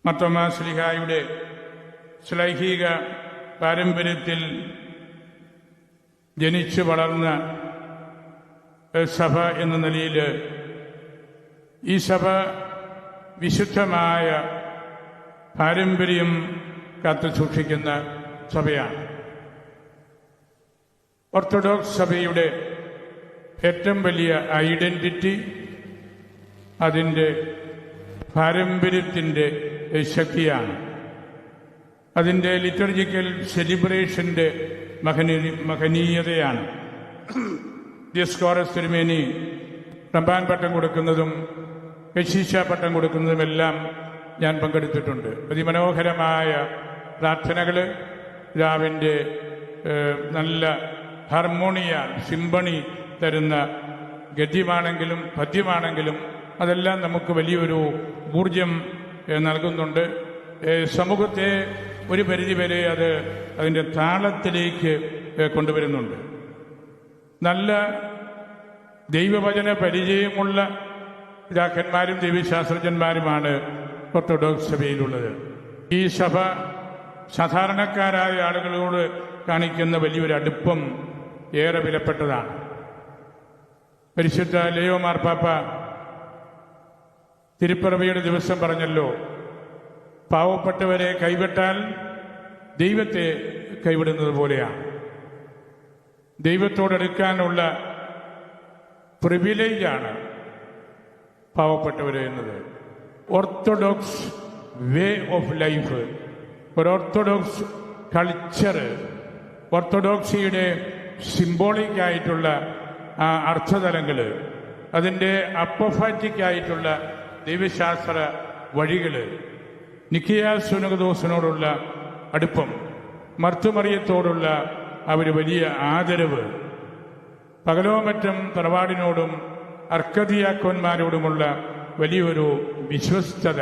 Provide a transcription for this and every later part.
മാർത്തോമാ ശ്ലീഹായുടെ ശ്ലൈഹിക പാരമ്പര്യത്തിൽ ജനിച്ചു വളർന്ന സഭ എന്ന നിലയിൽ ഈ സഭ വിശുദ്ധമായ പാരമ്പര്യം കാത്തുസൂക്ഷിക്കുന്ന സഭയാണ്. ഓർത്തഡോക്സ് സഭയുടെ ഏറ്റവും വലിയ ഐഡന്റിറ്റി അതിൻ്റെ പാരമ്പര്യത്തിൻ്റെ ശക്തിയാണ്. അതിൻ്റെ ലിറ്റർജിക്കൽ സെലിബ്രേഷൻ്റെ മഹനീയതയാണ്. ദിയോസ്കോറസ് തിരുമേനി റമ്പാൻ പട്ടം കൊടുക്കുന്നതും കശീശ പട്ടം കൊടുക്കുന്നതുമെല്ലാം ഞാൻ പങ്കെടുത്തിട്ടുണ്ട്. അതിമനോഹരമായ പ്രാർത്ഥനകൾ, രാവിൻ്റെ നല്ല ഹാർമോണിയ സിംഫണി തരുന്ന ഗദ്യമാണെങ്കിലും പദ്യമാണെങ്കിലും അതെല്ലാം നമുക്ക് വലിയൊരു ഊർജം നൽകുന്നുണ്ട്. സമൂഹത്തെ ഒരു പരിധിവരെ അത് അതിൻ്റെ താളത്തിലേക്ക് കൊണ്ടുവരുന്നുണ്ട്. നല്ല ദൈവവചന പരിചയമുള്ള പിതാക്കന്മാരും ദൈവശാസ്ത്രജ്ഞന്മാരുമാണ് ഓർത്തഡോക്സ് സഭയിലുള്ളത്. ഈ സഭ സാധാരണക്കാരായ ആളുകളോട് കാണിക്കുന്ന വലിയൊരു അടുപ്പം ഏറെ വിലപ്പെട്ടതാണ്. പരിശുദ്ധ ലിയോ മാർപ്പാപ്പ തിരുപ്പിറവിയുടെ ദിവസം പറഞ്ഞല്ലോ, പാവപ്പെട്ടവരെ കൈവിട്ടാൽ ദൈവത്തെ കൈവിടുന്നത് പോലെയാണ്. ദൈവത്തോടെടുക്കാനുള്ള പ്രിവിലേജാണ് പാവപ്പെട്ടവർ എന്നത്. ഓർത്തഡോക്സ് വേ ഓഫ് ലൈഫ്, ഒരു ഓർത്തഡോക്സ് കൾച്ചർ, ഓർത്തഡോക്സിയുടെ സിംബോളിക്കായിട്ടുള്ള അർത്ഥതലങ്ങൾ, അതിൻ്റെ അപ്പോഫാറ്റിക്കായിട്ടുള്ള ദൈവശാസ്ത്ര വഴികൾ, നിക്കിയ സുനകദോസിനോടുള്ള അടുപ്പം, മർത്തുമറിയത്തോടുള്ള ഒരു വലിയ ആദരവ്, പകലോമറ്റം തറവാടിനോടും അർക്കദിയാക്കോന്മാരോടുമുള്ള വലിയൊരു വിശ്വസ്തത,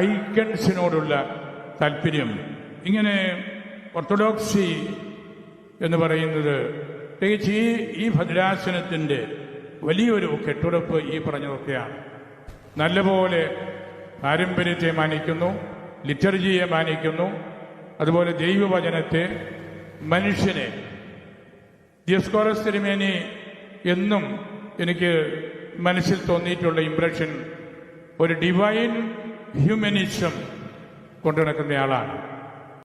ഐക്കൺസിനോടുള്ള താല്പര്യം, ഇങ്ങനെ ഓർത്തഡോക്സി എന്ന് പറയുന്നത് പ്രത്യേകിച്ച് ഈ ഭദ്രാസനത്തിൻ്റെ വലിയൊരു കെട്ടുറപ്പ് ഈ പറഞ്ഞതൊക്കെയാണ്. നല്ലപോലെ പാരമ്പര്യത്തെ മാനിക്കുന്നു, ലിറ്റർജിയെ മാനിക്കുന്നു, അതുപോലെ ദൈവവചനത്തെ, മനുഷ്യനെ. ദിയോസ്കോറസ് തിരുമേനി എന്നും എനിക്ക് മനസ്സിൽ തോന്നിയിട്ടുള്ള ഇംപ്രഷൻ ഒരു ഡിവൈൻ ഹ്യൂമനിസം കൊണ്ടു നടക്കുന്നയാളാണ്.